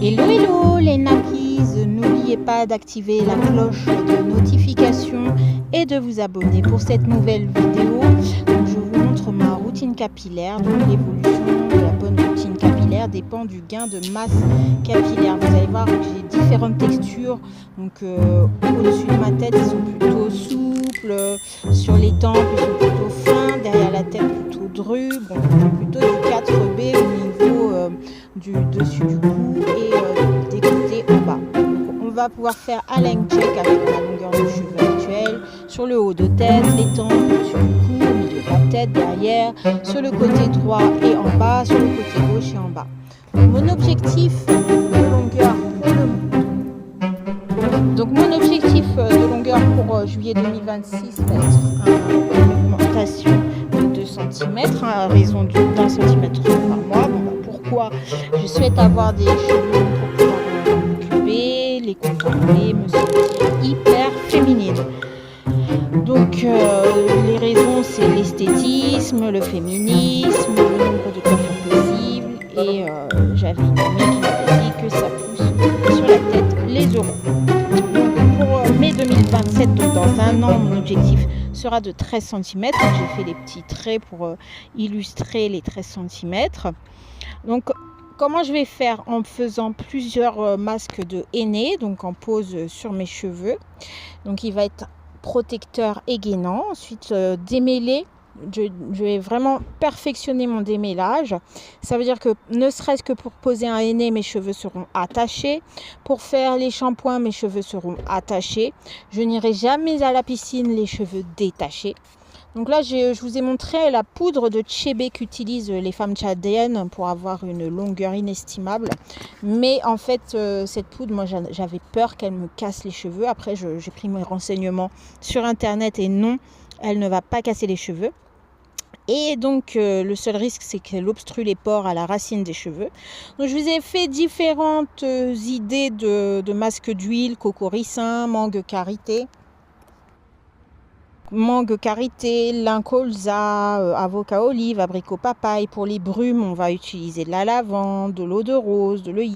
Hello hello les nappies, n'oubliez pas d'activer la cloche de notification et de vous abonner pour cette nouvelle vidéo. Donc, je vous montre ma routine capillaire. Donc l'évolution de la bonne routine capillaire dépend du gain de masse capillaire. Vous allez voir que j'ai différentes textures. Donc au-dessus de ma tête ils sont plutôt souples, sur les tempes ils sont plutôt fins, derrière la tête plutôt drus. Bon, plutôt du 4B au niveau du dessus du cou et des côtés en bas. Donc, on va pouvoir faire un length check avec la longueur de cheveux actuelle, sur le haut de tête, les tempes, sur le cou, au milieu de la tête, derrière, sur le côté droit et en bas, sur le côté gauche et en bas. Mon objectif de longueur de longueur pour juillet 2026 va être une augmentation de 2 cm à raison d'1 cm par mois. Bon, pourquoi je souhaite avoir des cheveux longs pour pouvoir m'occuper, les contrôler, me sentir hyper féminine. Donc les raisons c'est l'esthétisme, le féminisme, le nombre de coiffures possibles et j'avais une amie qui m'avait dit que ça pousse sur la tête les euros. Donc pour mai 2027, donc dans un an, mon objectif sera de 13 cm. J'ai fait des petits traits pour illustrer les 13 cm. Donc comment je vais faire? En faisant plusieurs masques de henné, donc en pose sur mes cheveux. Donc il va être protecteur et gainant. Ensuite démêler. Je vais vraiment perfectionner mon démêlage. Ça veut dire que ne serait-ce que pour poser un henné, mes cheveux seront attachés. Pour faire les shampoings, mes cheveux seront attachés. Je n'irai jamais à la piscine les cheveux détachés. Donc là, je vous ai montré la poudre de Chebe qu'utilisent les femmes tchadiennes pour avoir une longueur inestimable. Mais en fait, cette poudre, moi, j'avais peur qu'elle me casse les cheveux. Après, j'ai pris mes renseignements sur Internet et non, elle ne va pas casser les cheveux. Et donc, le seul risque, c'est qu'elle obstrue les pores à la racine des cheveux. Donc, je vous ai fait différentes idées de masques d'huile, cocoricin, mangue karité. Mangue karité, lin colza, avocat olive, abricot papaye. Pour les brumes, on va utiliser de la lavande, de l'eau de rose, de l'œil.